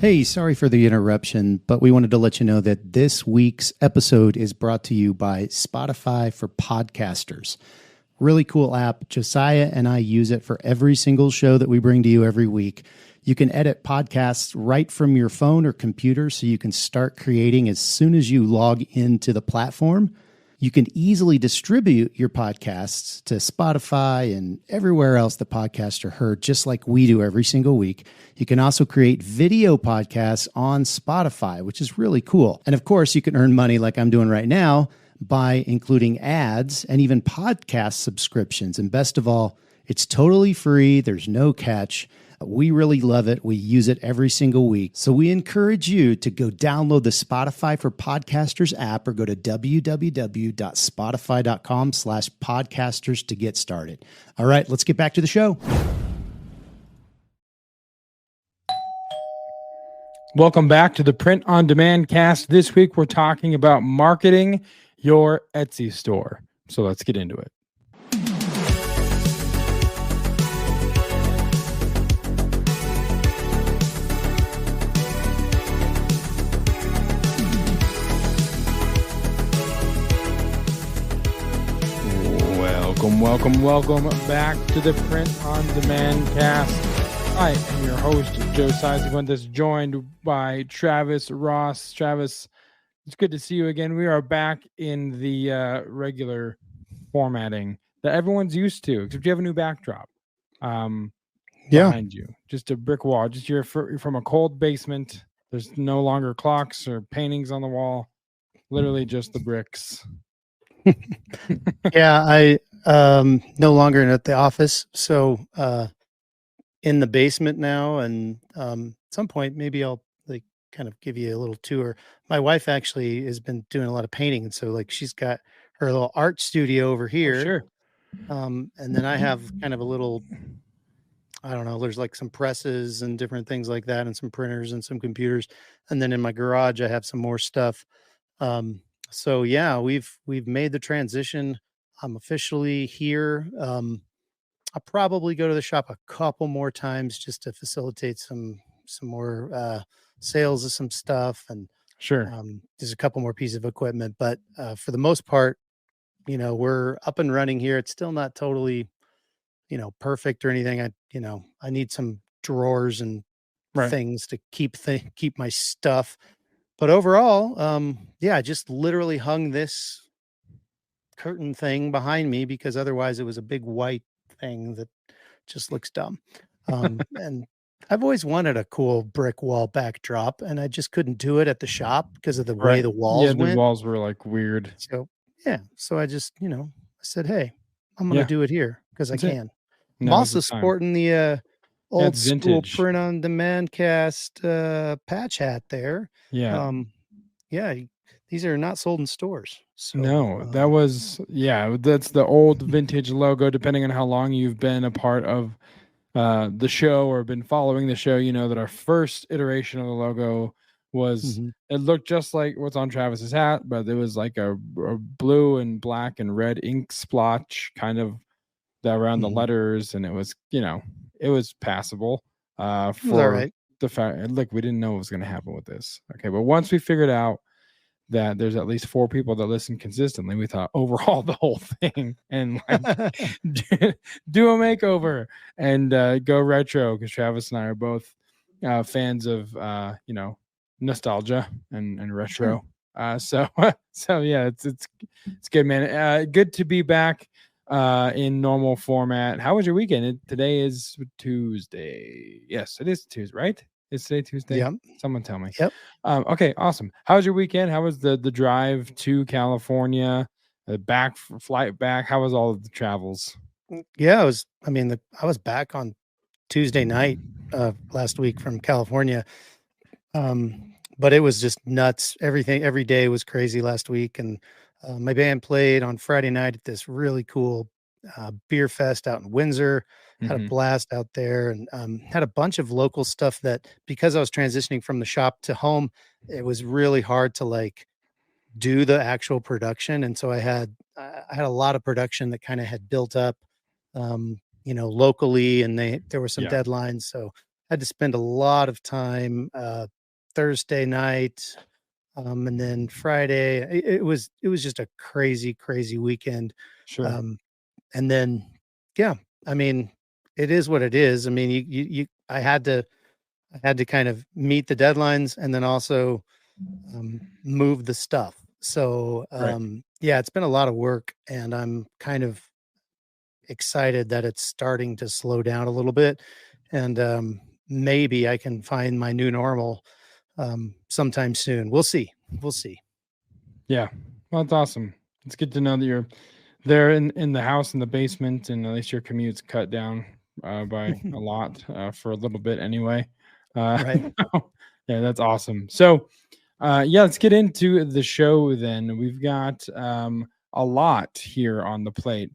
Hey, sorry for the interruption, but we wanted to let you know that this week's episode is brought to you by Spotify for Podcasters. Really cool app. Josiah and I use it for every single show that we bring to you every week. You can edit podcasts right from your phone or computer, so you can start creating as soon as you log into the platform. You can easily distribute your podcasts to Spotify and everywhere else the podcasts are heard, just like we do every single week. You can also create video podcasts on Spotify, which is really cool. And of course, you can earn money like I'm doing right now by including ads and even podcast subscriptions. And best of all, it's totally free. There's no catch. We really love it. We use it every single week. So we encourage you to go download the Spotify for Podcasters app or go to www.spotify.com/podcasters to get started. All right, let's get back to the show. Welcome back to the Print on Demand cast. This week, we're talking about marketing your Etsy store. So let's get into it. Welcome back to the Print on Demand cast. I am your host, Josiah Seguentes, joined by Travis Ross. Travis, it's good to see you again. We are back in the regular formatting that everyone's used to, except you have a new backdrop behind you. Just a brick wall. Just you're from a cold basement. There's no longer clocks or paintings on the wall. Literally just the bricks. Yeah, I no longer at the office, so in the basement now, and at some point maybe I'll like kind of give you a little tour. My wife actually has been doing a lot of painting, and so like she's got her little art studio over here. Oh, sure. And then I have kind of a little, I don't know, there's like some presses and different things like that, and some printers and some computers, and then in my garage I have some more stuff. So yeah, we've made the transition. I'm officially here. I'll probably go to the shop a couple more times just to facilitate some more sales of some stuff, and Sure. there's a couple more pieces of equipment. But for the most part, we're up and running here. It's still not totally, perfect or anything. I need some drawers and things to keep my stuff. But overall, I just literally hung this curtain thing behind me because otherwise it was a big white thing that just looks dumb. And I've always wanted a cool brick wall backdrop, and I just couldn't do it at the shop because of the way the walls went. The walls were like weird. So I just, I said, hey, I'm going to do it here because I can. I'm also sporting the old school Print on Demand cast patch hat there. These are not sold in stores. So, no, that's the old vintage logo. Depending on how long you've been a part of the show or been following the show, you know that our first iteration of the logo was it looked just like what's on Travis's hat, but it was like a blue and black and red ink splotch kind of around the letters, and it was it was passable for the fact. Look, we didn't know what was going to happen with this. Okay, but once we figured out that there's at least 4 people that listen consistently, we thought overhaul the whole thing and like do a makeover and go retro, because Travis and I are both fans of nostalgia and retro. So yeah, it's good, man. Good to be back in normal format. How was your weekend? Today is Tuesday. Yes, it is Tuesday, right? Is today Tuesday? Yep. Someone tell me. Yep. Okay, awesome. How was your weekend? How was the drive to California? The flight back? How was all of the travels? Yeah, I was back on Tuesday night last week from California. But it was just nuts. Every day was crazy last week. And my band played on Friday night at this really cool beer fest out in Windsor. Had a blast out there, and had a bunch of local stuff that, because I was transitioning from the shop to home, it was really hard to like do the actual production. And so I had a lot of production that kind of had built up, locally, and there were some deadlines. So had to spend a lot of time Thursday night, and then Friday. It was just a crazy weekend. Sure. And then, yeah, I mean, it is what it is. I mean, I had to kind of meet the deadlines and then also move the stuff. So, Right. yeah, it's been a lot of work, and I'm kind of excited that it's starting to slow down a little bit. And maybe I can find my new normal sometime soon. We'll see. We'll see. Yeah. Well, that's awesome. It's good to know that you're there in the house in the basement, and at least your commute's cut down by a lot for a little bit anyway. Right. Yeah, that's awesome. So, yeah, let's get into the show then. We've got a lot here on the plate.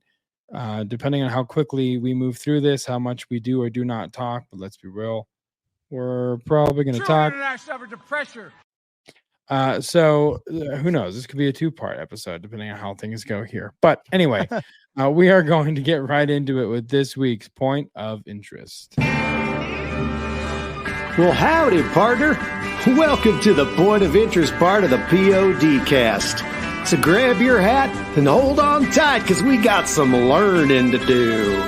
Depending on how quickly we move through this, how much we do or do not talk, but let's be real, we're probably going to talk. So who knows? This could be a two-part episode, depending on how things go here. But anyway, we are going to get right into it with this week's point of interest. Well, howdy, partner. Welcome to the point of interest part of the POD cast. So grab your hat and hold on tight, because we got some learning to do.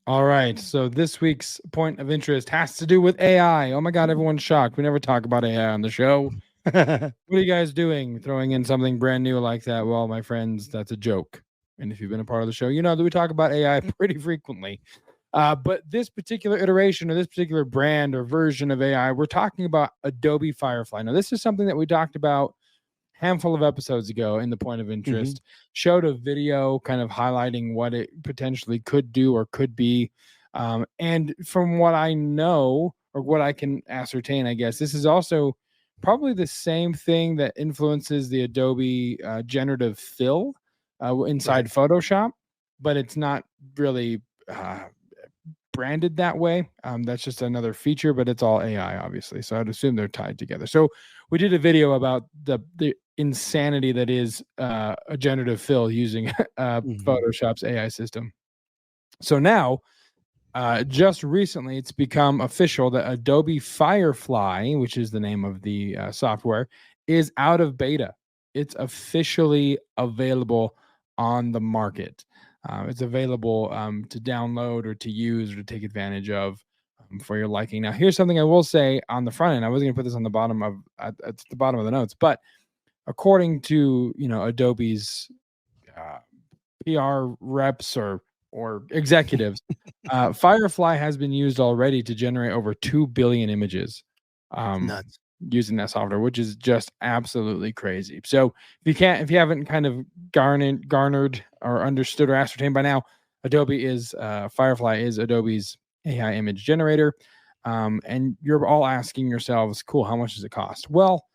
All right, so this week's point of interest has to do with AI. Oh my God, everyone's shocked. We never talk about AI on the show. What are you guys doing? Throwing in something brand new like that? Well, my friends, that's a joke. And if you've been a part of the show, you know that we talk about AI pretty frequently. But this particular iteration or this particular brand or version of AI, we're talking about Adobe Firefly. Now, this is something that we talked about handful of episodes ago in the point of interest, showed a video kind of highlighting what it potentially could do or could be. And from what I know, or what I can ascertain, I guess, this is also probably the same thing that influences the Adobe generative fill inside Photoshop, but it's not really branded that way. That's just another feature, but it's all AI, obviously. So I'd assume they're tied together. So we did a video about the insanity that is a generative fill using Photoshop's AI system. So now, just recently, it's become official that Adobe Firefly, which is the name of the software, is out of beta. It's officially available on the market. It's available to download or to use or to take advantage of for your liking. Now, here's something I will say on the front end. I was going to put this on the bottom of at the bottom of the notes, but according to Adobe's PR reps or executives, Firefly has been used already to generate over 2 billion images. Nuts. Using that software, which is just absolutely crazy. So if you haven't kind of garnered or understood or ascertained by now, Firefly is Adobe's AI image generator. And you're all asking yourselves, cool, how much does it cost? Well,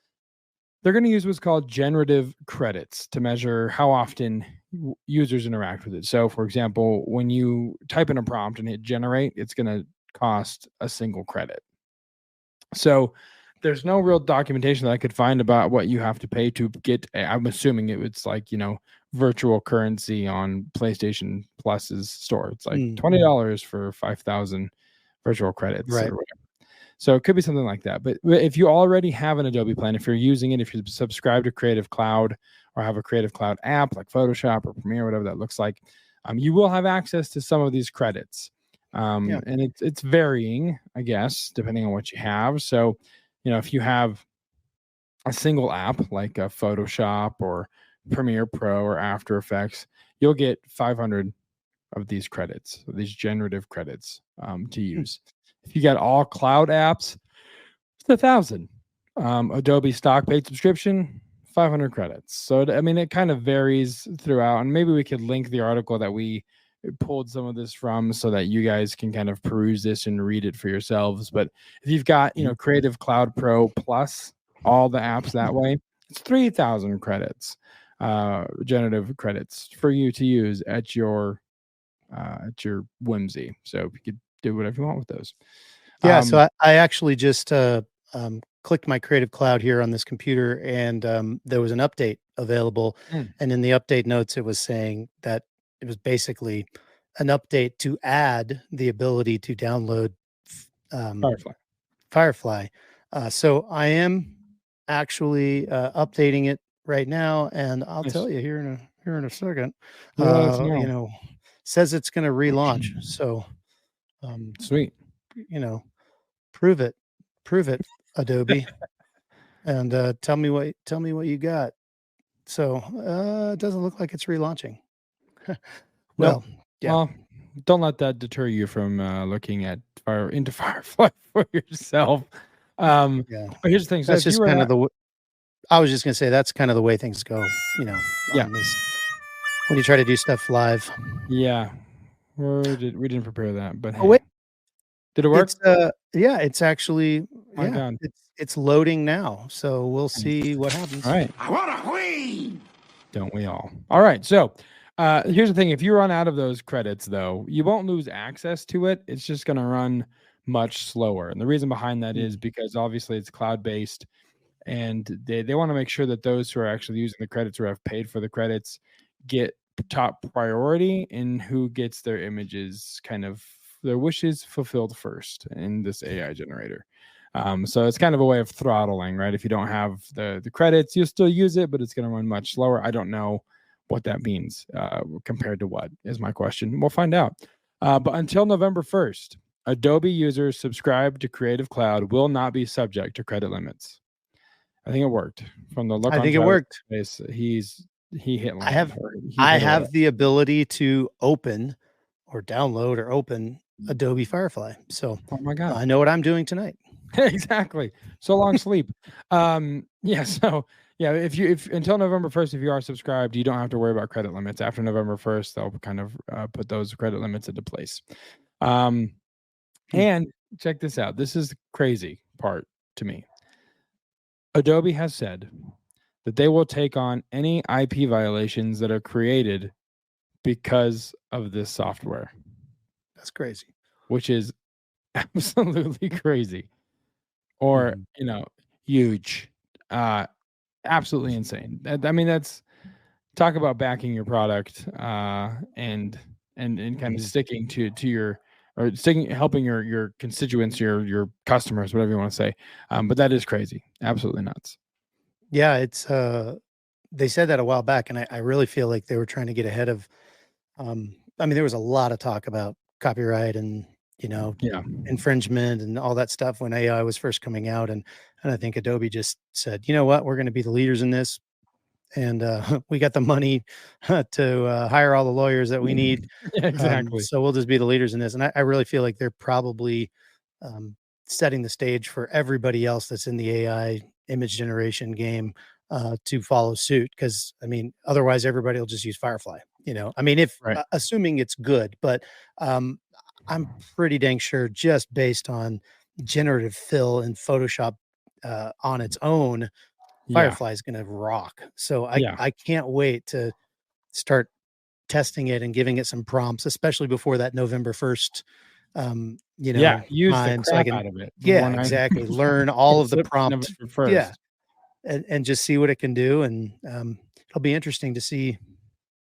they're going to use what's called generative credits to measure how often users interact with it. So for example, when you type in a prompt and hit generate, it's going to cost a single credit. So there's no real documentation that I could find about what you have to pay to get. I'm assuming it's like, virtual currency on PlayStation Plus's store. It's like $20 for 5,000 virtual credits or whatever. So it could be something like that. But if you already have an Adobe plan, if you're using it, if you're subscribed to Creative Cloud or have a Creative Cloud app like Photoshop or Premiere, whatever that looks like, you will have access to some of these credits. And it's varying, I guess, depending on what you have. So if you have a single app like a Photoshop or Premiere Pro or After Effects, you'll get 500 of these credits, these generative credits to use. If you got all cloud apps, it's 1,000. Adobe stock paid subscription, 500 credits. So, I mean, it kind of varies throughout. And maybe we could link the article that we pulled some of this from so that you guys can kind of peruse this and read it for yourselves. But if you've got, Creative Cloud Pro Plus, all the apps that way, it's 3,000 credits, generative credits for you to use at your whimsy. So you could do whatever you want with those. Yeah. So I actually just clicked my Creative Cloud here on this computer, and there was an update available. And in the update notes, it was saying that it was basically an update to add the ability to download Firefly. So I am actually updating it right now, and I'll Nice. tell you here in a second. Let us know. Says it's going to relaunch. So, Sweet. prove it, Adobe, and tell me what you got. So it doesn't look like it's relaunching. Well, yeah. Well, don't let that deter you from looking at into Firefly for yourself. Yeah. But here's the thing. So That's just kind of the. I was just gonna say that's kind of the way things go. Yeah. When you try to do stuff live. Yeah. We didn't prepare that, but oh wait, did it work? It's actually My God. it's loading now, so we'll see what happens. All right. I want a queen. Don't we all? All right. So here's the thing. If you run out of those credits, though, you won't lose access to it. It's just going to run much slower. And the reason behind that is because obviously it's cloud-based, and they want to make sure that those who are actually using the credits or have paid for the credits get top priority in who gets their images, kind of their wishes fulfilled first in this AI generator. So it's kind of a way of throttling, right? If you don't have the credits, you'll still use it, but it's going to run much slower. I don't know what that means compared to what is my question. We'll find out. But until November 1st, Adobe users subscribed to Creative Cloud will not be subject to credit limits. I think it worked. From the look, I think it worked. Face, he hit. I have the ability to open or download or open Adobe Firefly. So, oh my God, I know what I'm doing tonight. Exactly. So long sleep. Yeah. So yeah, if until November 1st, if you are subscribed, you don't have to worry about credit limits. After November 1st, they'll kind of put those credit limits into place. And check this out. This is the crazy part to me. Adobe has said that they will take on any IP violations that are created because of this software. That's crazy. Which is absolutely crazy. Or, huge. Absolutely insane. I mean, that's talk about backing your product and kind of sticking to your, or helping your constituents, your customers, whatever you want to say. But that is crazy. Absolutely nuts. Yeah, it's they said that a while back, and I really feel like they were trying to get ahead of there was a lot of talk about copyright and infringement and all that stuff when AI was first coming out, and I think Adobe just said, you know what, we're going to be the leaders in this, and we got the money to hire all the lawyers that we need. Yeah, exactly. So we'll just be the leaders in this, and I really feel like they're probably setting the stage for everybody else that's in the AI image generation game to follow suit, because otherwise everybody will just use Firefly. If assuming it's good, but I'm pretty dang sure, just based on generative fill and Photoshop on its own, Firefly is going to rock. So I can't wait to start testing it and giving it some prompts, especially before that November 1st. Use the crap out of it. Yeah, exactly. Learn all of the prompts. Yeah, and just see what it can do, and it'll be interesting to see,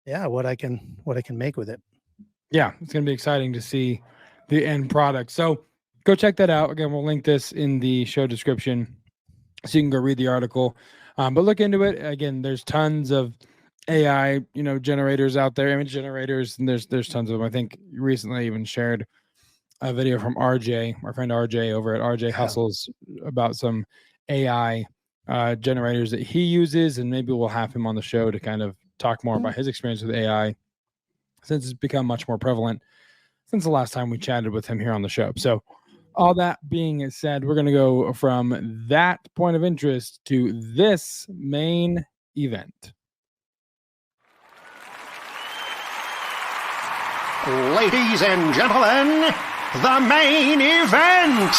what I can make with it. Yeah, it's going to be exciting to see the end product. So go check that out. Again, we'll link this in the show description so you can go read the article. But look into it. Again, there's tons of AI, generators out there, image generators, and there's tons of them. I think recently even shared a video from RJ, our friend RJ over at RJ Hustles, about some AI generators that he uses, and maybe we'll have him on the show to kind of talk more about his experience with AI, since it's become much more prevalent since the last time we chatted with him here on the show. So all that being said, we're going to go from that point of interest to this main event. Ladies and gentlemen, the main event.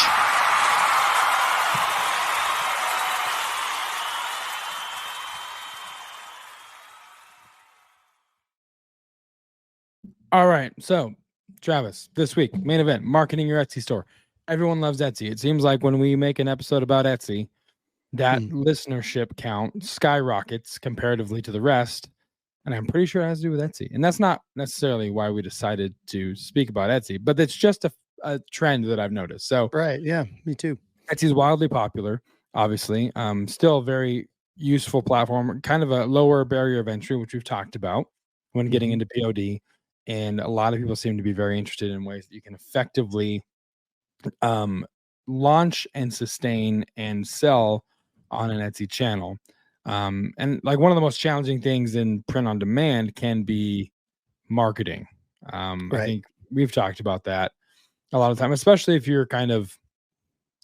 All right. So, Travis, this week, main event, marketing your Etsy store. Everyone loves Etsy. It seems like when we make an episode about Etsy, that listenership count skyrockets comparatively to the rest. and I'm pretty sure it has to do with Etsy. And that's not necessarily why we decided to speak about Etsy, but it's just a trend that I've noticed. So right, yeah, me too. Etsy is wildly popular, obviously. Still a very useful platform, kind of a lower barrier of entry, which we've talked about when getting into POD. And a lot of people seem to be very interested in ways that you can effectively launch and sustain and sell on an Etsy channel. And like one of the most challenging things in print on demand can be marketing. I think we've talked about that a lot of time, especially if you're kind of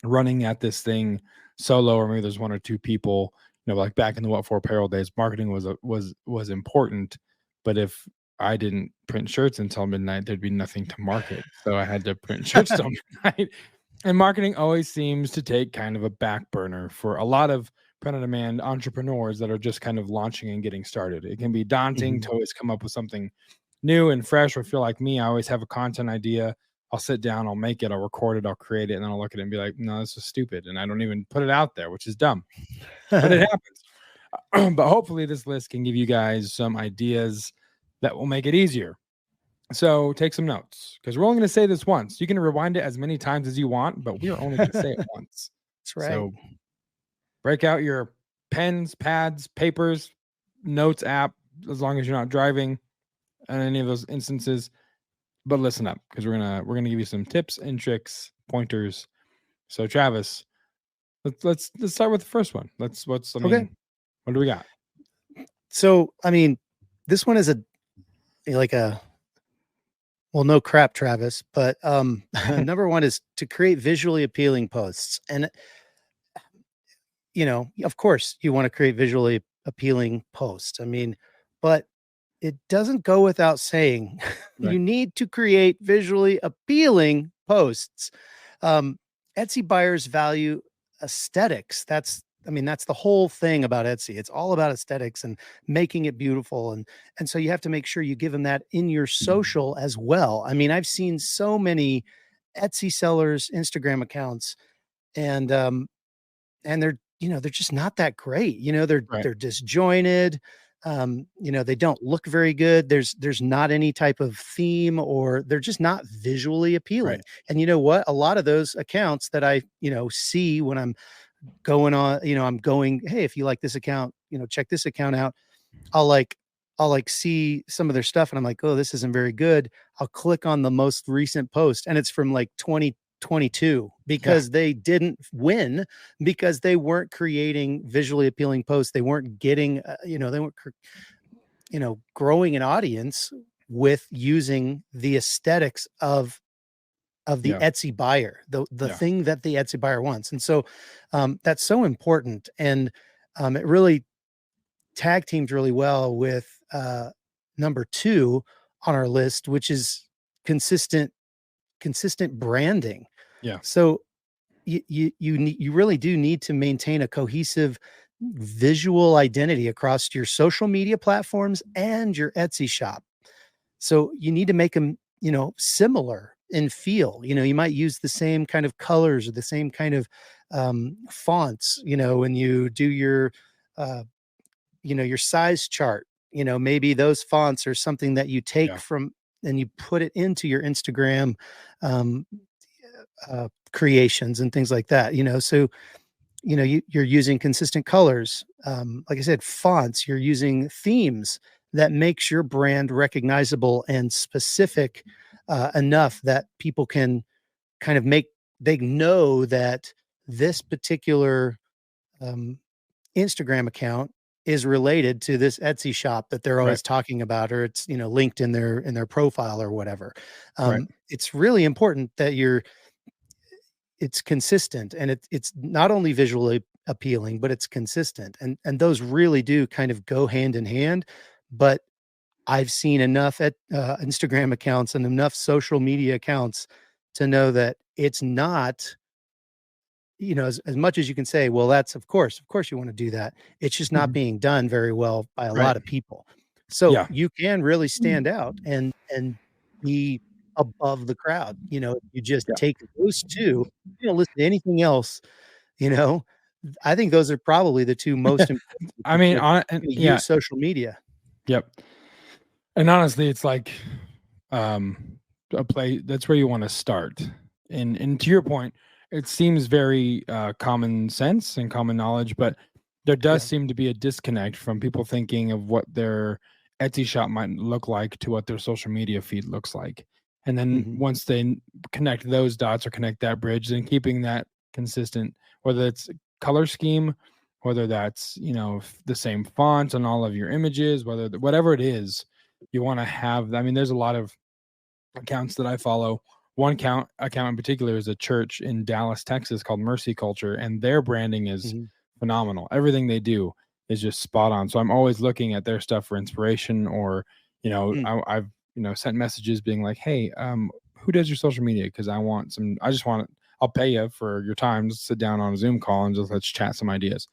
running at this thing solo, or maybe there's one or two people, like back in the What For Apparel days, marketing was important. But if I didn't print shirts until midnight, there'd be nothing to market. So I had to print shirts till midnight. And marketing always seems to take kind of a back burner for a lot of print on demand entrepreneurs that are just kind of launching and getting started. It can be daunting to always come up with something new and fresh. Or if you're like me, I always have a content idea. I'll sit down, I'll make it, I'll record it, I'll create it, and then I'll look at it and be like, no, this is stupid. And I don't even put it out there, which is dumb. But it happens. But hopefully this list can give you guys some ideas that will make it easier. So take some notes, because we're only going to say this once. You can rewind it as many times as you want, but we are only going to say it once. That's right. So break out your pens, pads, papers, notes app, as long as you're not driving in any of those instances. But listen up, because we're gonna give you some tips and tricks, pointers. So Travis, let's start with the first one. What do we got? So this one is no crap, Travis, but number one is to create visually appealing posts. And of course you want to create visually appealing posts. But it doesn't go without saying, you need to create visually appealing posts. Etsy buyers value aesthetics. That's the whole thing about Etsy. It's all about aesthetics and making it beautiful. And so you have to make sure you give them that in your social as well. I've seen so many Etsy sellers' Instagram accounts, and they're just not that great. They're disjointed. They don't look very good. There's not any type of theme, or they're just not visually appealing. And you know what? A lot of those accounts that I, see when I'm going on, I'm going, hey, if you like this account, check this account out. I'll see some of their stuff and I'm like, oh, this isn't very good. I'll click on the most recent post and it's from like 2022 because they didn't win, because they weren't creating visually appealing posts. They weren't getting, they weren't, growing an audience with using the aesthetics of the Etsy buyer, the thing that the Etsy buyer wants. And so that's so important. And it really tag teams really well with number 2 on our list, which is consistent branding. Yeah. So you really do need to maintain a cohesive visual identity across your social media platforms and your Etsy shop. So you need to make them, similar in feel. You might use the same kind of colors or the same kind of fonts, when you do your your size chart. Maybe those fonts are something that you take from and you put it into your Instagram creations and things like that. So you're using consistent colors, like I said, fonts. You're using themes that makes your brand recognizable and specific enough that people can kind of they know that this particular Instagram account is related to this Etsy shop that they're always talking about, or it's, linked in their profile or whatever. It's really important that it's consistent, and it's not only visually appealing, but it's consistent. And those really do kind of go hand in hand. But I've seen enough at Instagram accounts and enough social media accounts to know that it's not, as much as you can say, well, that's of course you want to do that. It's just not being done very well by a lot of people. So you can really stand out and be above the crowd. You just take those two, you don't listen to anything else. I think those are probably the two most important. use social media. Yep. And honestly, it's like a play. That's where you want to start. And to your point, it seems very common sense and common knowledge, but there does seem to be a disconnect from people thinking of what their Etsy shop might look like to what their social media feed looks like. And then once they connect those dots or connect that bridge, then keeping that consistent, whether it's color scheme, whether that's, the same font on all of your images, whatever it is, you want to have. I mean, there's a lot of accounts that I follow. One account in particular is a church in Dallas, Texas called Mercy Culture, and their branding is phenomenal. Everything they do is just spot on. So I'm always looking at their stuff for inspiration, or I've sent messages being like, hey, who does your social media? Because I'll pay you for your time to sit down on a Zoom call and just let's chat some ideas.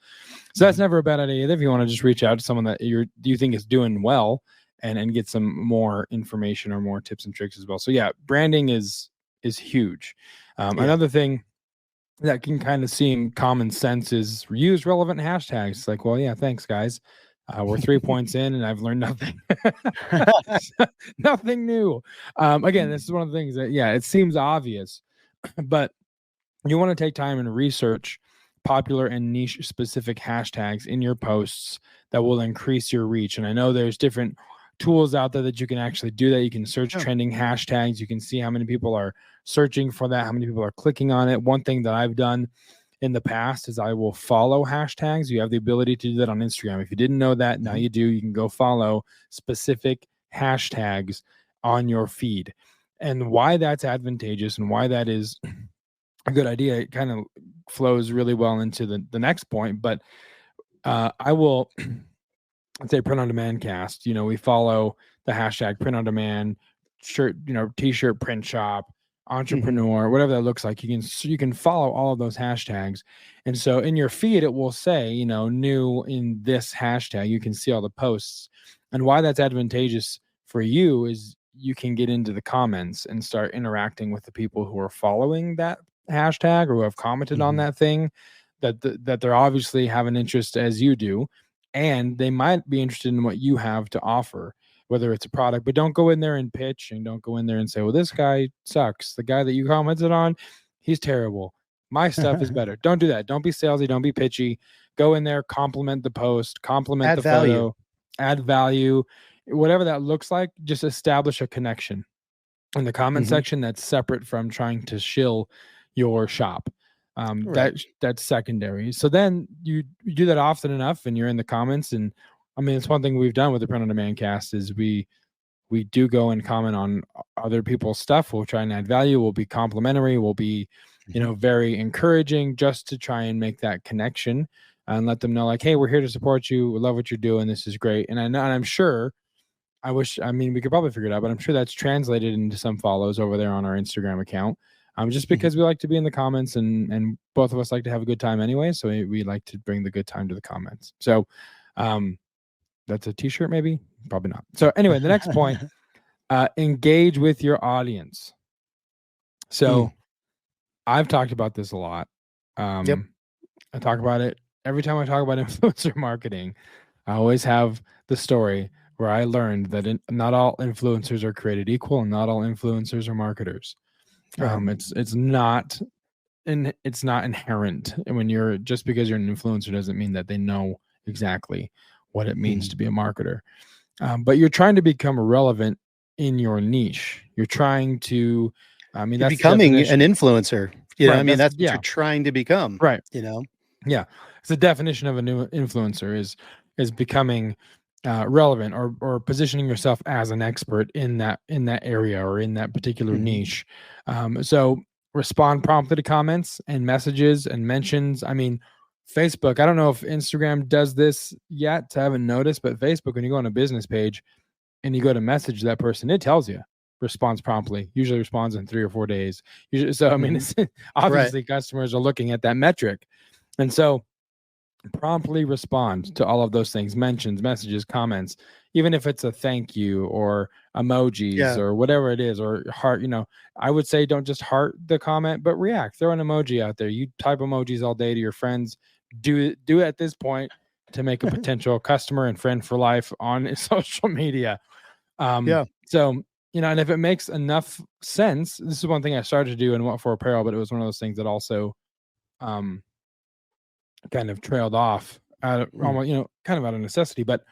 So that's never a bad idea either. If you want to just reach out to someone that you think is doing well and get some more information or more tips and tricks as well. So yeah, branding is huge. Another thing that can kind of seem common sense is use relevant hashtags. It's like, well, yeah, thanks guys. We're 3 points in and I've learned nothing. Nothing new. Again, this is one of the things that, it seems obvious, but you want to take time and research popular and niche specific hashtags in your posts that will increase your reach. And I know there's different tools out there that you can actually do that. You can search trending hashtags. You can see how many people are searching for that, how many people are clicking on it. One thing that I've done in the past is I will follow hashtags. You have the ability to do that on Instagram. If you didn't know that, now you do. You can go follow specific hashtags on your feed. And why that's advantageous and why that is a good idea, it kind of flows really well into the next point. But I will say print on demand cast. We follow the hashtag print on demand, shirt, t-shirt print shop, entrepreneur, whatever that looks like. You can follow all of those hashtags. And so in your feed, it will say, new in this hashtag. You can see all the posts. And why that's advantageous for you is you can get into the comments and start interacting with the people who are following that hashtag or who have commented on that thing, that they're obviously have an interest as you do, and they might be interested in what you have to offer, whether it's a product. But don't go in there and pitch, and don't go in there and say, well, this guy sucks. The guy that you commented on, he's terrible. My stuff is better. Don't do that. Don't be salesy. Don't be pitchy. Go in there, compliment the post, compliment the photo, add value, whatever that looks like. Just establish a connection in the comment section that's separate from trying to shill your shop. That's secondary. So then you do that often enough and you're in the comments. And I mean, it's one thing we've done with the print on demand cast is we do go and comment on other people's stuff. We'll try and add value. We'll be complimentary. We'll be, very encouraging, just to try and make that connection and let them know like, hey, we're here to support you. We love what you're doing. This is great. And I'm sure, we could probably figure it out, but I'm sure that's translated into some follows over there on our Instagram account. Just because we like to be in the comments and both of us like to have a good time anyway. So we like to bring the good time to the comments. So that's a t-shirt, maybe, probably not. So anyway, the next point, engage with your audience. So I've talked about this a lot. I talk about it every time I talk about influencer marketing. I always have the story where I learned that not all influencers are created equal and not all influencers are marketers. It's not inherent. And when just because you're an influencer doesn't mean that they know exactly what it means to be a marketer. But you're trying to become relevant in your niche. You're trying to, you're becoming an influencer. That's what you're trying to become. Right. Yeah. It's the definition of a new influencer is becoming relevant or positioning yourself as an expert in that area or in that particular niche. So respond promptly to comments and messages and mentions. I mean, Facebook, I don't know if Instagram does this yet. I haven't noticed, but Facebook, when you go on a business page and you go to message that person, it tells you responds promptly, usually responds in 3 or 4 days. So, I mean, it's obviously customers are looking at that metric. And so promptly respond to all of those things, mentions, messages, comments, even if it's a thank you or emojis or whatever it is, or heart. I would say don't just heart the comment, but react. Throw an emoji out there. You type emojis all day to your friends. Do it at this point. to make a potential customer and friend for life on social media. Yeah. So, and if it makes enough sense, this is one thing I started to do in What For Apparel, but it was one of those things that also kind of trailed off almost, kind of out of necessity. But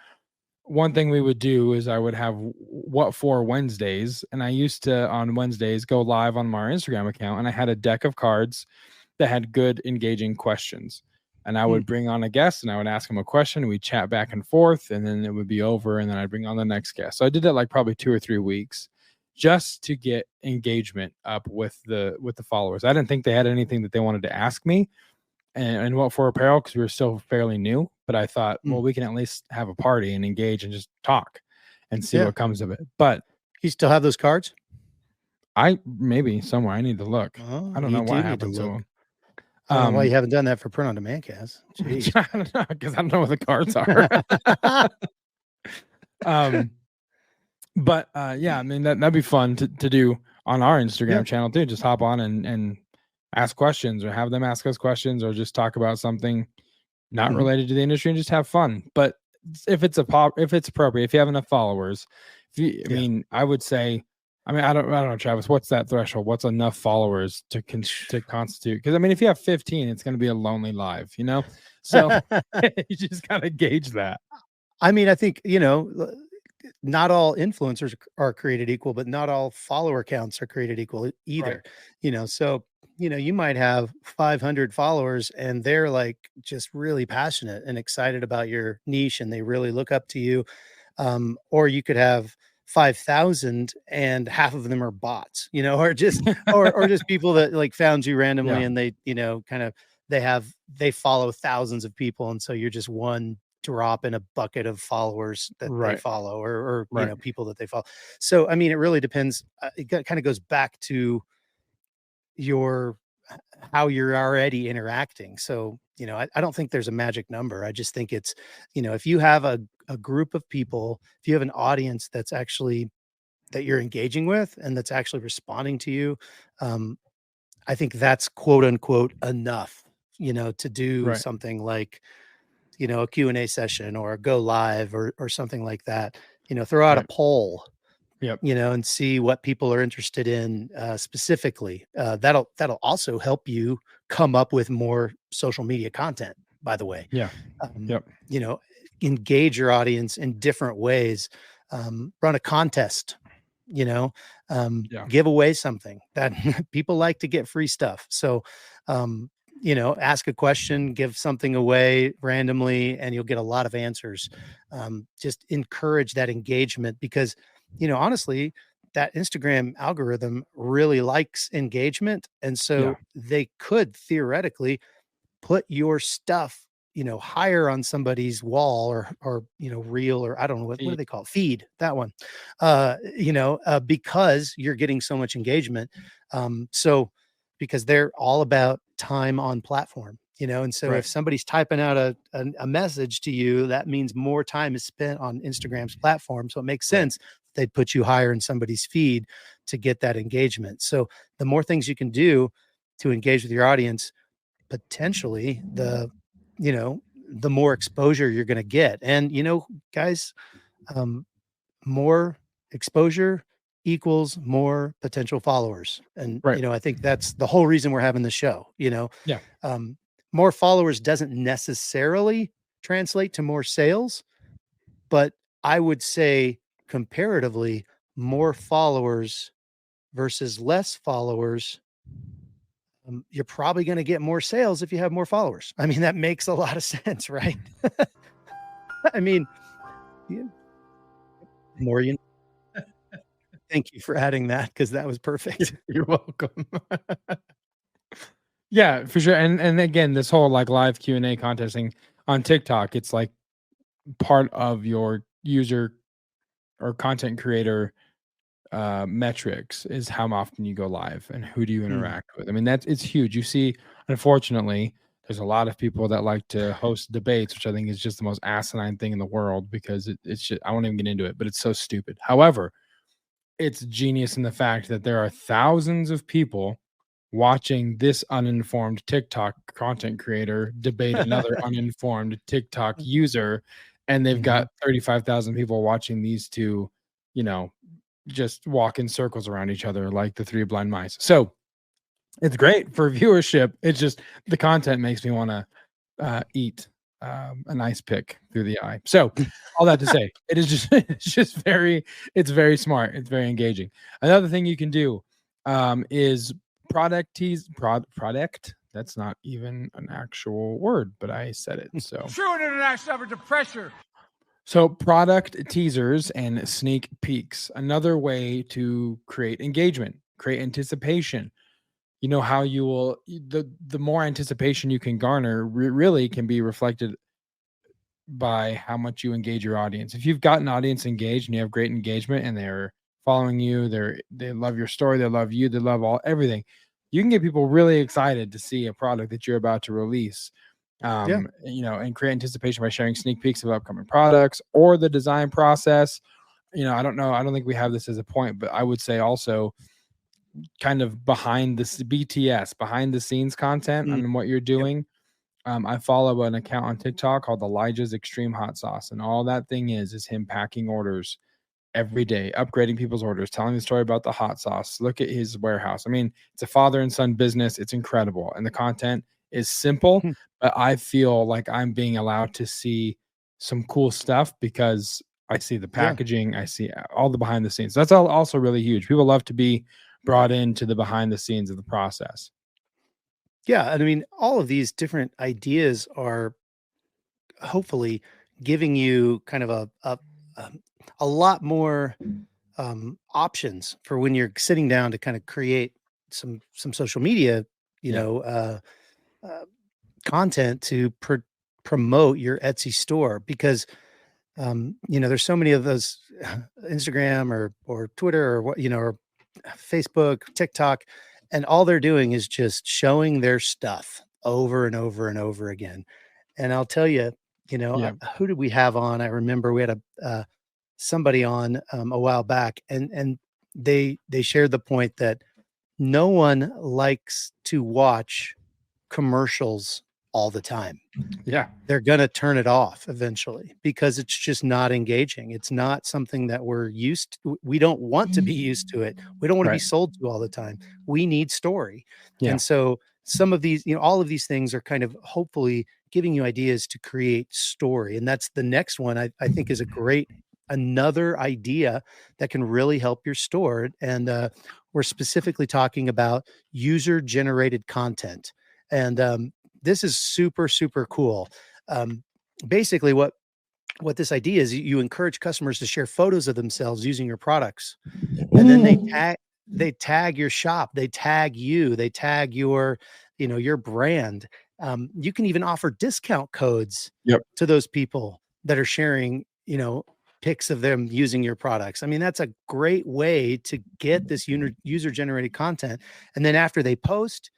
one thing we would do is I would have What For Wednesdays, and I used to on Wednesdays go live on my Instagram account, and I had a deck of cards that had good engaging questions, and I would bring on a guest and I would ask him a question, and we'd chat back and forth, and then it would be over, and then I'd bring on the next guest. So I did that like probably 2 or 3 weeks just to get engagement up with the followers. I didn't think they had anything that they wanted to ask me and What For Apparel, because we were still fairly new, but I thought, well, we can at least have a party and engage and just talk and see what comes of it. But you still have those cards? Maybe somewhere. I need to look. I don't know what happened to them. I don't know why you haven't done that for print on demand, Kaz. I don't know, because I don't know what the cards are. But yeah, I mean that'd be fun to do on our Instagram channel too. Just hop on and ask questions, or have them ask us questions, or just talk about something not related to the industry and just have fun. But if it's appropriate, if you have enough followers, I mean, I would say, I don't know, Travis, what's that threshold? What's enough followers to constitute? Because I mean, if you have 15, it's going to be a lonely live, So you just got to gauge that. I mean, I think, not all influencers are created equal, but not all follower counts are created equal either. Right. So, you might have 500 followers and they're like just really passionate and excited about your niche and they really look up to you. Or you could have 5,000 and half of them are bots, or just or just people that like found you randomly and they, they follow thousands of people, and so you're just one drop in a bucket of followers that they follow, or people that they follow. So I mean, it really depends. It kind of goes back to how you're already interacting. So I don't think there's a magic number. I just think it's, if you have a group of people, if you have an audience that's actually that you're engaging with and that's actually responding to you, I think that's quote unquote enough, to do something like, a Q&A session or a go live or something like that. Throw out a poll, and see what people are interested in specifically. That'll also help you come up with more social media content, by the way. Engage your audience in different ways. Run a contest, give away something that people like to get free stuff. So, ask a question, give something away randomly, and you'll get a lot of answers. Just encourage that engagement, because, honestly, that Instagram algorithm really likes engagement. And so they could theoretically put your stuff, higher on somebody's wall or reel, or I don't know, what do they call it? Feed, that one, because you're getting so much engagement. So because they're all about time on platform, and so if somebody's typing out a message to you, that means more time is spent on Instagram's platform. So it makes sense they'd put you higher in somebody's feed to get that engagement. So the more things you can do to engage with your audience, potentially the more exposure you're going to get. And, guys, more exposure equals more potential followers. And, I think that's the whole reason we're having the show, more followers doesn't necessarily translate to more sales, but I would say comparatively, more followers versus less followers, you're probably going to get more sales if you have more followers. I mean, that makes a lot of sense, right? I mean, more Thank you for adding that, because that was perfect. You're welcome. Yeah, for sure. And again, this whole like live Q&A contesting on TikTok, it's like part of your user or content creator metrics is how often you go live and who do you interact with. I mean, it's huge. You see, unfortunately, there's a lot of people that like to host debates, which I think is just the most asinine thing in the world, because it's just, I won't even get into it, but it's so stupid. However, it's genius in the fact that there are thousands of people watching this uninformed TikTok content creator debate another uninformed TikTok user, and they've got 35,000 people watching these two, just walk in circles around each other like the three blind mice. So it's great for viewership. It's just the content makes me want to eat a nice pick through the eye. So all that to say, it's very smart. It's very engaging. Another thing you can do is product. That's not even an actual word, but I said it. So true international effort to pressure. So product teasers and sneak peeks, another way to create engagement, create anticipation. You know how you will, the more anticipation you can garner really can be reflected by how much you engage your audience. If you've got an audience engaged and you have great engagement and they're following you, they love your story, they love you, they love everything, you can get people really excited to see a product that you're about to release. And create anticipation by sharing sneak peeks of upcoming products or the design process. I don't know. I don't think we have this as a point, but I would say also kind of behind the scenes content on what you're doing. I follow an account on TikTok called Elijah's Extreme Hot Sauce, and all that thing is him packing orders every day, upgrading people's orders, telling the story about the hot sauce. Look at his warehouse. I mean, it's a father and son business. It's incredible. And the content is simple, but I feel like I'm being allowed to see some cool stuff because I see the packaging. I see all the behind the scenes. That's also really huge. People love to be brought into the behind the scenes of the process. Yeah. I mean, all of these different ideas are hopefully giving you kind of a lot more options for when you're sitting down to kind of create some social media, content to promote your Etsy store, because there's so many of those Instagram or Twitter or or Facebook, TikTok, and all they're doing is just showing their stuff over and over and over again. And I'll tell you, who did we have on? I remember we had somebody on a while back, and they shared the point that no one likes to watch commercials all the time. Yeah. They're going to turn it off eventually because it's just not engaging. It's not something that we're used to. We don't want to be used to it. We don't want to be sold to all the time. We need story. Yeah. And so some of these, all of these things are kind of hopefully giving you ideas to create story. And that's the next one I think is another idea that can really help your store. And we're specifically talking about user-generated content. And this is super, super cool. Basically, what this idea is, you encourage customers to share photos of themselves using your products. And then they tag your shop, they tag you, they tag your brand. You can even offer discount codes to those people that are sharing, pics of them using your products. I mean, that's a great way to get this user-generated content. And then after they post,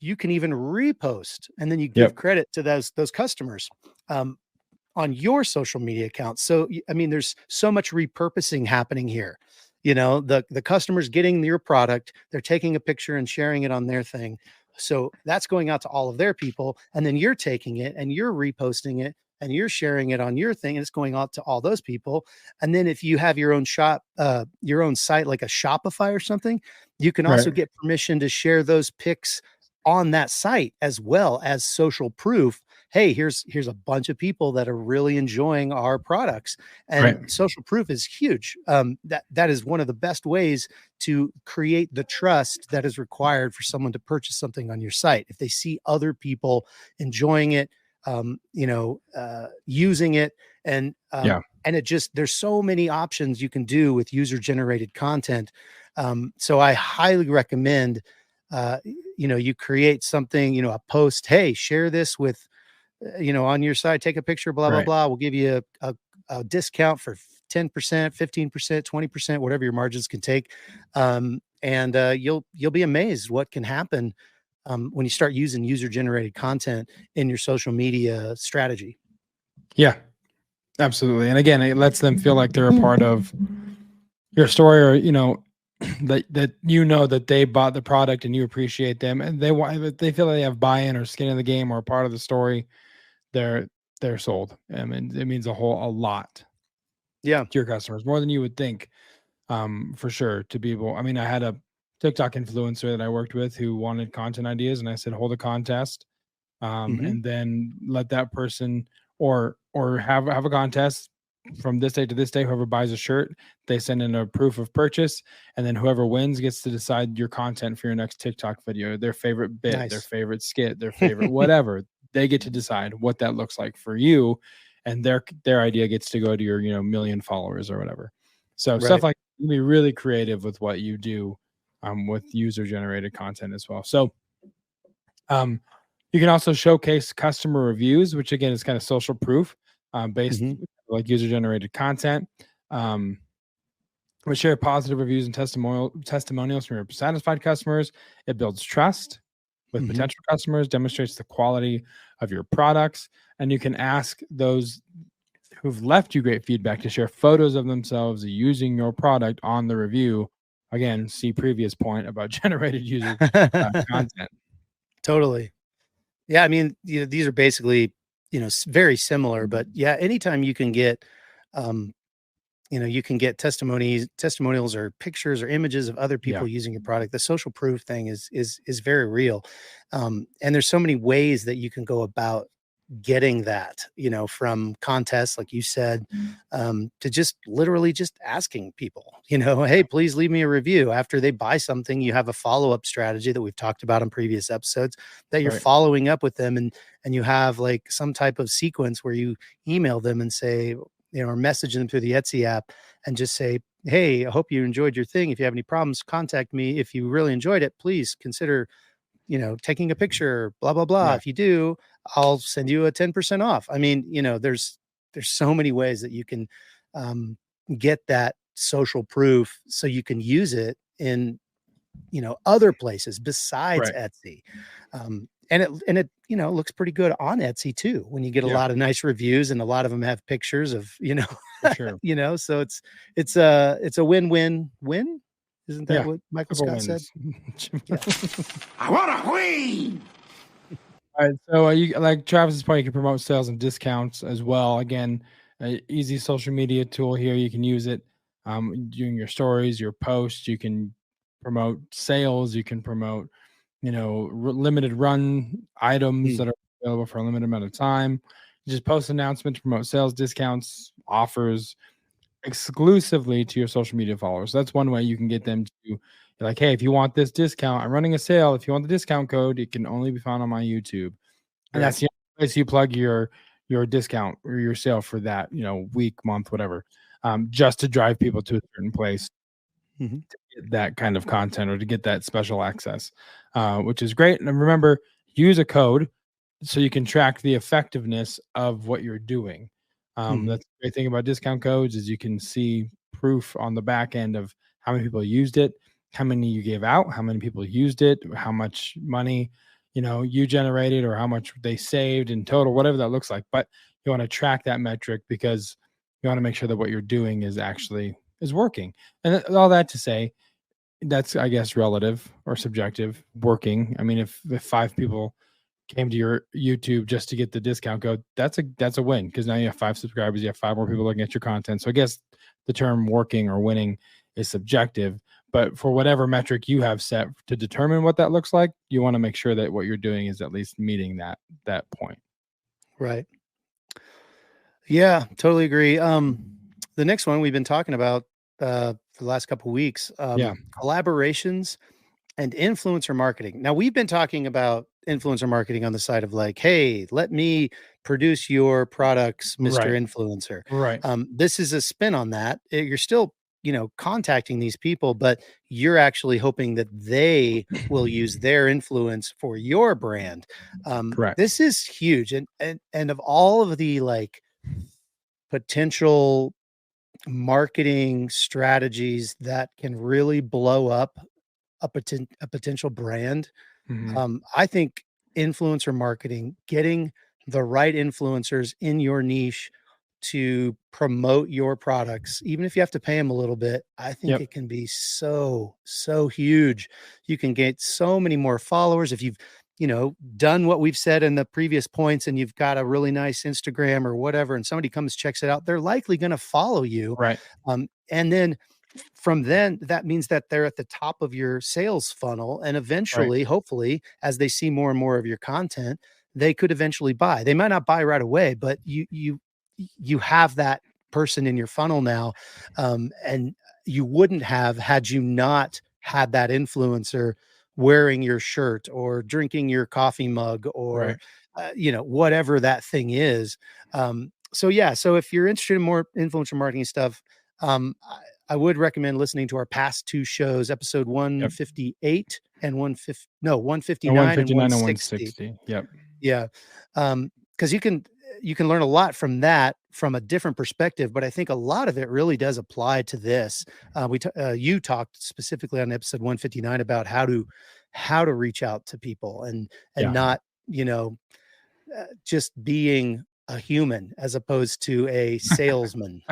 you can even repost, and then you give credit to those customers on your social media accounts. So, I mean, there's so much repurposing happening here. The customer's getting your product, they're taking a picture and sharing it on their thing. So that's going out to all of their people, and then you're taking it and you're reposting it and you're sharing it on your thing, and it's going out to all those people. And then if you have your own shop, your own site, like a Shopify or something, you can also get permission to share those pics on that site as well as social proof. Hey, here's a bunch of people that are really enjoying our products, and social proof is huge. That is one of the best ways to create the trust that is required for someone to purchase something on your site. If they see other people enjoying it, using it, and it just, there's so many options you can do with user-generated content. So I highly recommend you create something, a post, hey, share this with, on your site, take a picture, blah, blah, blah. We'll give you a discount for 10%, 15%, 20%, whatever your margins can take. And you'll be amazed what can happen when you start using user-generated content in your social media strategy. Yeah, absolutely. And again, it lets them feel like they're a part of your story, or, that you know that they bought the product and you appreciate them, and they feel like they have buy-in or skin in the game or a part of the story, they're sold. I mean, it means a lot Yeah. to your customers, more than you would think. For sure, to be able. I mean, I had a TikTok influencer that I worked with who wanted content ideas, and I said, hold a contest, and then let that person or have a contest from this day to this day. Whoever buys a shirt, they send in a proof of purchase, and then whoever wins gets to decide your content for your next TikTok video, their favorite bit, their Nice. favorite skit, their favorite whatever. They get to decide what that looks like for you, and their idea gets to go to your million followers or whatever. So stuff Right. like you can be really creative with what you do with user generated content as well. So you can also showcase customer reviews, which again is kind of social proof based like user generated content. We share positive reviews and testimonials from your satisfied customers. It builds trust with potential customers, demonstrates the quality of your products, and you can ask those who've left you great feedback to share photos of themselves using your product on the review. Again, see previous point about generated user content. Totally. Yeah, I mean, these are basically, very similar, but yeah, anytime you can get, you can get testimonials or pictures or images of other people using your product. The social proof thing is very real. And there's so many ways that you can go about getting that, from contests, like you said, to just literally just asking people, hey, please leave me a review. After they buy something, you have a follow-up strategy that we've talked about in previous episodes that you're following up with them, and you have like some type of sequence where you email them and say, or message them through the Etsy app and just say, hey, I hope you enjoyed your thing. If you have any problems, contact me. If you really enjoyed it, please consider taking a picture, blah, blah, blah. Yeah. If you do, I'll send you a 10% off. I mean, there's so many ways that you can get that social proof so you can use it in, other places besides Etsy. And it looks pretty good on Etsy too, when you get a lot of nice reviews and a lot of them have pictures of, For sure. so it's a win-win-win. Isn't that what Michael Scott said? I want to win. All right, so you like Travis's point, you can promote sales and discounts as well. Again, easy social media tool here. You can use it doing your stories, your posts. You can promote sales. You can promote, limited run items that are available for a limited amount of time. You just post announcements to promote sales, discounts, offers exclusively to your social media followers. That's one way you can get them to like, hey, if you want this discount, I'm running a sale. If you want the discount code, it can only be found on my YouTube. And that's the only place you plug your discount or your sale for that, week, month, whatever, just to drive people to a certain place to get that kind of content or to get that special access, which is great. And remember, use a code so you can track the effectiveness of what you're doing. That's the great thing about discount codes is you can see proof on the back end of how many people used it, how many you gave out, how many people used it, how much money, you generated or how much they saved in total, whatever that looks like. But you want to track that metric because you want to make sure that what you're doing is working. And all that to say, that's, I guess, relative or subjective working. I mean, if 5 people came to your YouTube just to get the discount code, that's a win because now you have 5 subscribers, you have 5 more people looking at your content. So I guess the term working or winning is subjective, but for whatever metric you have set to determine what that looks like, you want to make sure that what you're doing is at least meeting that point. Right. Yeah, totally agree. The next one we've been talking about for the last couple of weeks, collaborations and influencer marketing. Now we've been talking about influencer marketing on the side of like, hey, let me produce your products, Mr. Influencer. Right. This is a spin on that. You're still, contacting these people, but you're actually hoping that they will use their influence for your brand. Correct. This is huge. And of all of the like potential marketing strategies that can really blow up a potential brand, I think influencer marketing, getting the right influencers in your niche to promote your products, even if you have to pay them a little bit, I think Yep. it can be so huge. You can get so many more followers if you've, done what we've said in the previous points, and you've got a really nice Instagram or whatever, and somebody comes, checks it out, they're likely going to follow you. Right. And then from then, that means that they're at the top of your sales funnel. And eventually, hopefully, as they see more and more of your content, they could eventually buy. They might not buy right away, but you have that person in your funnel now. And you wouldn't have had you not had that influencer wearing your shirt or drinking your coffee mug or, whatever that thing is. So if you're interested in more influencer marketing stuff, I would recommend listening to our past two shows, episode 158 and 159 and 160. Yep. Yeah. Because you can learn a lot from that from a different perspective, but I think a lot of it really does apply to this. You talked specifically on episode 159 about how to reach out to people and not, just being a human as opposed to a salesman.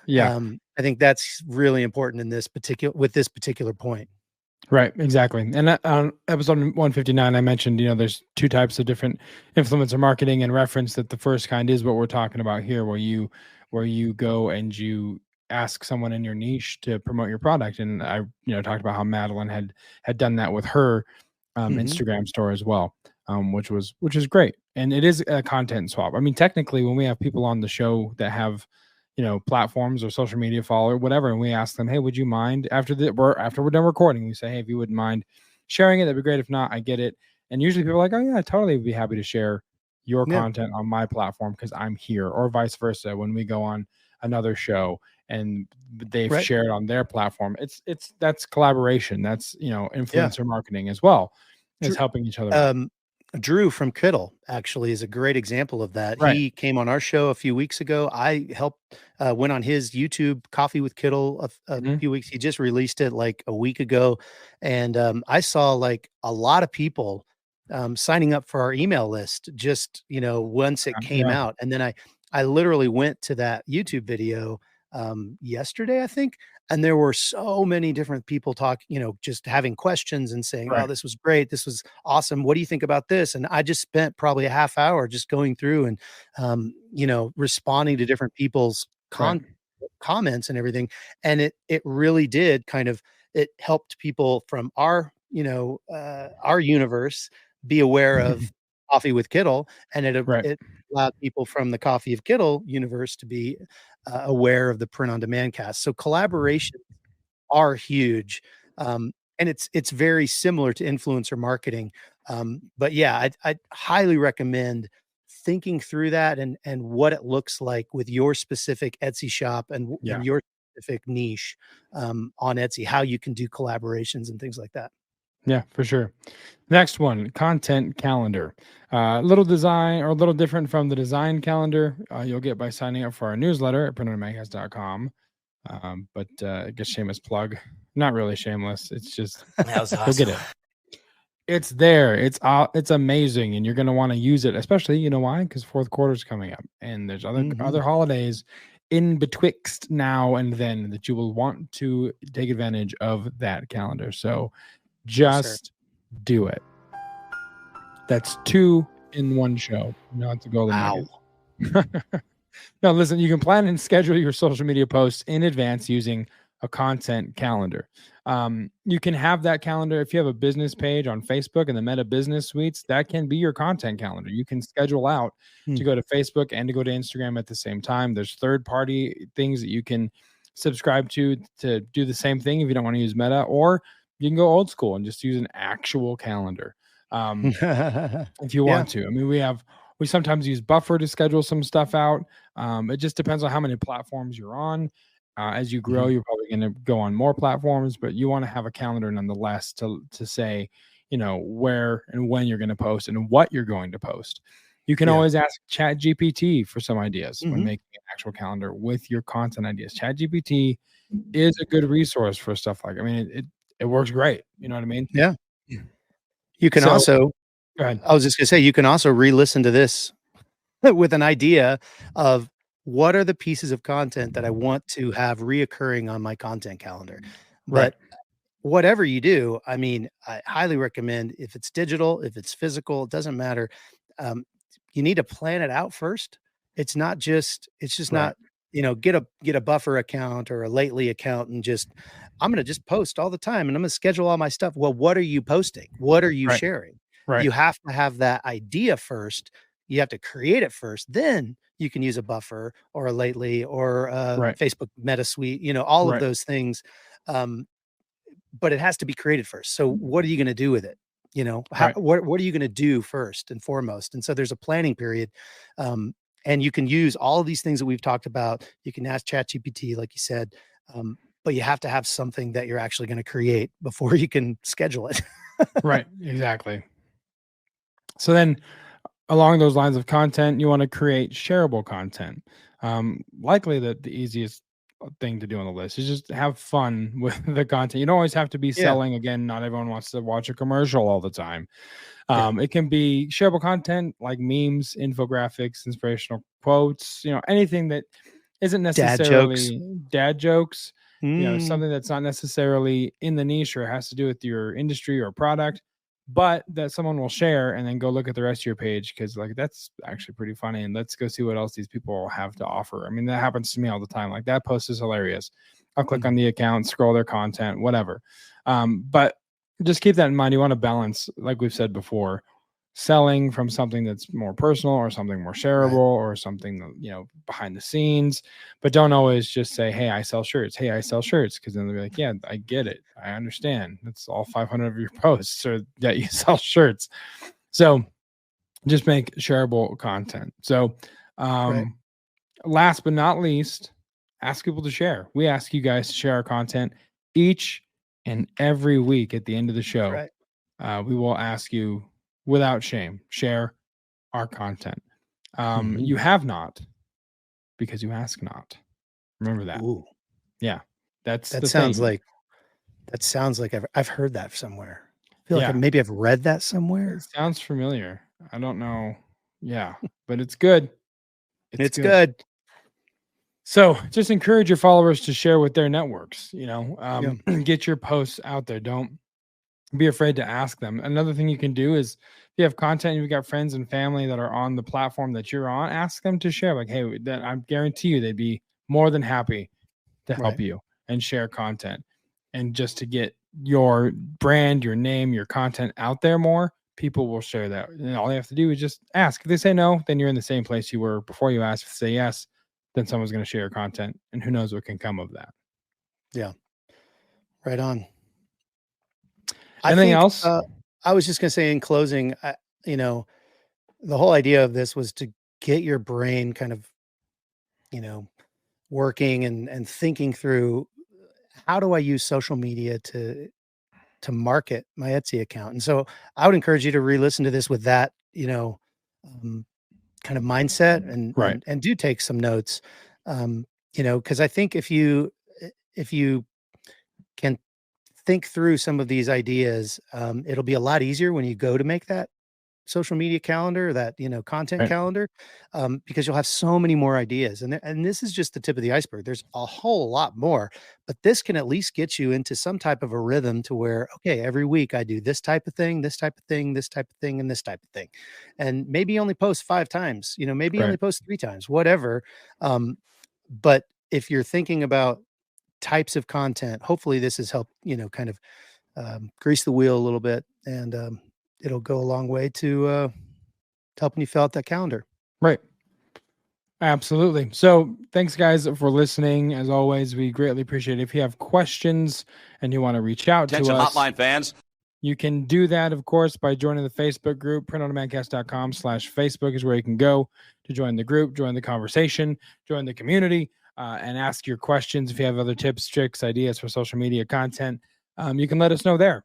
I think that's really important in this particular point. Right, exactly. And on episode 159, I mentioned, there's two types of different influencer marketing, and reference that the first kind is what we're talking about here, where you go and you ask someone in your niche to promote your product. And I, talked about how Madeline had done that with her Instagram store as well, which is great. And it is a content swap. I mean, technically, when we have people on the show that have, platforms or social media follower, whatever, and we ask them, hey, would you mind after we're done recording, we say, hey, if you wouldn't mind sharing it, that'd be great. If not, I get it. And usually people are like, oh yeah, I totally would be happy to share your content on my platform because I'm here, or vice versa. When we go on another show and they've shared on their platform, that's collaboration. That's, influencer marketing as well. It's helping each other. Drew from Kittle actually is a great example of that. Right. He came on our show a few weeks ago. I went on his YouTube Coffee with Kittle a few weeks. He just released it like a week ago. And I saw like a lot of people signing up for our email list just, once it came out. And then I literally went to that YouTube video yesterday, I think. And there were so many different people just having questions and saying, oh, this was great. This was awesome. What do you think about this? And I just spent probably a half hour just going through and, responding to different people's comments and everything. And it really did it helped people from our universe be aware of Coffee with Kittle. And it allowed people from the Coffee of Kittle universe to be aware of the print on demand cast. So collaborations are huge. And it's very similar to influencer marketing. But yeah, I'd highly recommend thinking through that and what it looks like with your specific Etsy shop and your specific niche on Etsy, how you can do collaborations and things like that. Yeah, for sure. Next one, content calendar. A little different from the design calendar you'll get by signing up for our newsletter at printondemandcast.com. But I guess shameless plug. Not really shameless. It's just that was awesome. You'll get it. It's there. It's amazing, and you're going to want to use it, especially, you know why? Because fourth quarter is coming up, and there's other holidays in betwixt now and then that you will want to take advantage of that calendar. So just do it. That's 2 in one show. Not the golden nugget. No, listen, you can plan and schedule your social media posts in advance using a content calendar. You can have that calendar if you have a business page on Facebook and the Meta Business Suites. That can be your content calendar. You can schedule out to go to Facebook and to go to Instagram at the same time. There's third-party things that you can subscribe to do the same thing if you don't want to use Meta, or you can go old school and just use an actual calendar if you want to. I mean, we sometimes use Buffer to schedule some stuff out. It just depends on how many platforms you're on. As you grow, you're probably going to go on more platforms, but you want to have a calendar nonetheless to say, where and when you're going to post and what you're going to post. You can always ask ChatGPT for some ideas when making an actual calendar with your content ideas. ChatGPT is a good resource for stuff like, it works great. You know what I mean? Yeah. You can also, go ahead. I was just going to say, you can also re-listen to this with an idea of what are the pieces of content that I want to have reoccurring on my content calendar? Right. But whatever you do, I mean, I highly recommend, if it's digital, if it's physical, it doesn't matter. Um, you need to plan it out first. It's just Right. not, get a buffer account or a lately account and I'm going to just post all the time and I'm going to schedule all my stuff. Well, what are you posting? What are you Right. sharing? Right. You have to have that idea first. You have to create it first. Then you can use a buffer or a lately or a Right. Facebook meta suite, all of Right. those things. But it has to be created first. So what are you going to do with it? Right. What are you going to do first and foremost? And so there's a planning period. And you can use all of these things that we've talked about. You can ask ChatGPT, like you said, but you have to have something that you're actually going to create before you can schedule it. Right. Exactly. So then along those lines of content, you want to create shareable content. Likely the easiest thing to do on the list is just have fun with the content. You don't always have to be Yeah. selling. Again, not everyone wants to watch a commercial all the time. Yeah. It can be shareable content like memes, infographics, inspirational quotes, anything that isn't necessarily dad jokes, something that's not necessarily in the niche or has to do with your industry or product, but that someone will share and then go look at the rest of your page because like that's actually pretty funny and let's go see what else these people have to offer. I mean, that happens to me all the time. Like that post is hilarious. I'll click on the account, scroll their content, whatever. But just keep that in mind. You want to balance, like we've said before, selling from something that's more personal or something more shareable or something that, behind the scenes, but don't always just say, hey, I sell shirts. Hey, I sell shirts. Cause then they'll be like, yeah, I get it. I understand. That's all 500 of your posts or that you sell shirts. So just make shareable content. So, last but not least, ask people to share. We ask you guys to share our content each and every week at the end of the show. Right. We will ask you without shame, share our content. You have not because you ask not. Remember that. Ooh. Yeah. That sounds like I've heard that somewhere. I feel like maybe I've read that somewhere. It sounds familiar. I don't know. Yeah, but it's good. It's good. So just encourage your followers to share with their networks, get your posts out there. Don't be afraid to ask them. Another thing you can do is if you have content, you've got friends and family that are on the platform that you're on, ask them to share. Like, hey, I guarantee you they'd be more than happy to help you and share content. And just to get your brand, your name, your content out there more, people will share that. And all you have to do is just ask. If they say no, then you're in the same place you were before you asked. If they say yes, then someone's going to share your content. And who knows what can come of that. Yeah. Right on. Anything else? I was just going to say in closing, the whole idea of this was to get your brain kind of, working and thinking through how do I use social media to market my Etsy account. And so I would encourage you to re-listen to this with that, kind of mindset and do take some notes. Cause I think if you can think through some of these ideas, it'll be a lot easier when you go to make that social media calendar, that, content calendar, because you'll have so many more ideas. And this is just the tip of the iceberg. There's a whole lot more, but this can at least get you into some type of a rhythm to where, okay, every week I do this type of thing, this type of thing, this type of thing, and this type of thing. And maybe only post 5 times, maybe only post 3 times, whatever. But if you're thinking about types of content, hopefully this has helped, kind of grease the wheel a little bit, and it'll go a long way to helping you fill out that calendar. Right. Absolutely. So thanks guys for listening. As always, we greatly appreciate it. If you have questions and you want to reach out to us, hotline fans, you can do that, of course, by joining the Facebook group. PrintOnDemandCast.com/Facebook is where you can go to join the group, join the conversation, join the community, and ask your questions. If you have other tips, tricks, ideas for social media content, you can let us know there.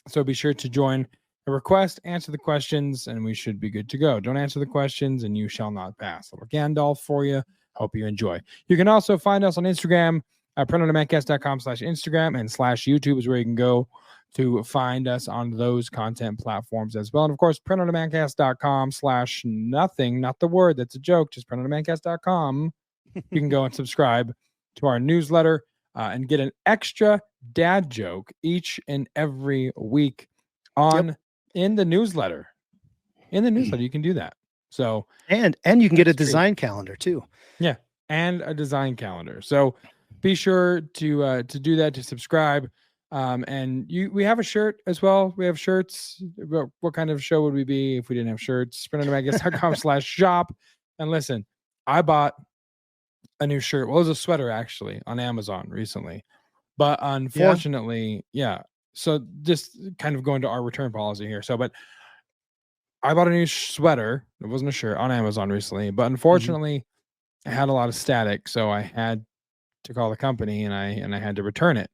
So be sure to join a request, answer the questions, and we should be good to go. Don't answer the questions and you shall not pass. A little Gandalf for you. Hope you enjoy. You can also find us on Instagram at PrintOnDemandCast.com/Instagram and /YouTube is where you can go to find us on those content platforms as well. And of course, printondemandcast.com/nothing, not the word, that's a joke, just printondemandcast.com. You can go and subscribe to our newsletter and get an extra dad joke each and every week in the newsletter. In the newsletter, you can do that. So and you can get a design calendar too. Yeah, and a design calendar. So be sure to do that, to subscribe. And we have a shirt as well. We have shirts. What kind of show would we be if we didn't have shirts? printondemandcast.com/shop. And listen, I bought a new shirt. Well, it was a sweater actually on Amazon recently. But unfortunately, so just kind of going to our return policy here. But I bought a new sweater. It wasn't a shirt on Amazon recently, but unfortunately, I had a lot of static, so I had to call the company and I had to return it.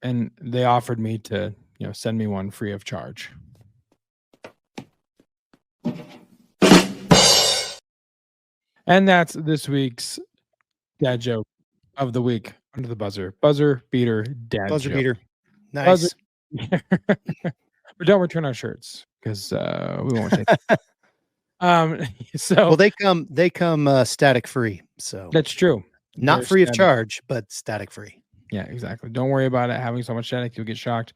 And they offered me to, send me one free of charge. And that's this week's dad joke of the week. Under the buzzer beater dad buzzer joke. Beater. Nice. But don't return our shirts because we won't take them. So they come static free. So that's true. Not free of charge, but static free. Yeah, exactly. Don't worry about it having so much static. You'll get shocked.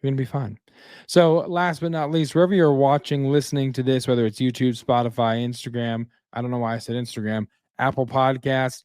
You're gonna be fine. So last but not least, wherever you're watching, listening to this, whether it's YouTube, Spotify, Instagram, I don't know why I said Instagram, Apple Podcasts,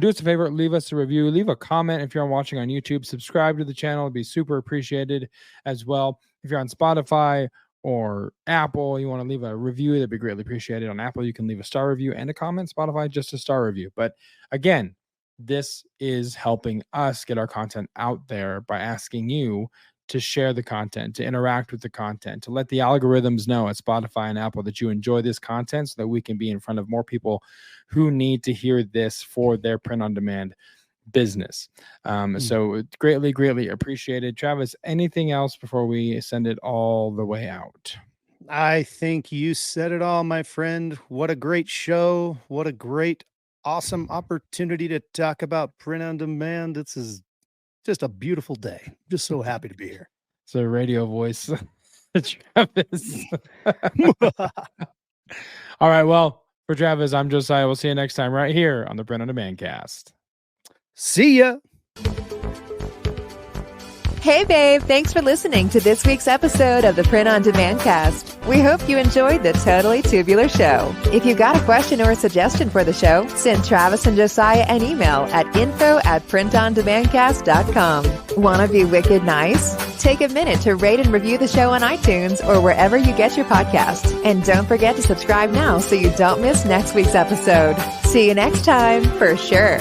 do us a favor, leave us a review, leave a comment if you're watching on YouTube, subscribe to the channel. It'd be super appreciated as well. If you're on Spotify or Apple, you want to leave a review, that'd be greatly appreciated. On Apple, you can leave a star review and a comment. Spotify, just a star review. But again, this is helping us get our content out there by asking you to share the content, to interact with the content, to let the algorithms know at Spotify and Apple that you enjoy this content so that we can be in front of more people who need to hear this for their print-on-demand business. So greatly, greatly appreciated. Travis, anything else before we send it all the way out? I think you said it all, my friend. What a great show. What a great, awesome opportunity to talk about print on demand. This is just a beautiful day. Just so happy to be here. It's a radio voice. Travis. All right. Well, for Travis, I'm Josiah. We'll see you next time right here on the Print on Demand Cast. See ya. Hey, babe. Thanks for listening to this week's episode of the Print on Demand Cast. We hope you enjoyed the Totally Tubular Show. If you've got a question or a suggestion for the show, send Travis and Josiah an email at info@printondemandcast.com. Want to be wicked nice? Take a minute to rate and review the show on iTunes or wherever you get your podcasts. And don't forget to subscribe now so you don't miss next week's episode. See you next time, for sure.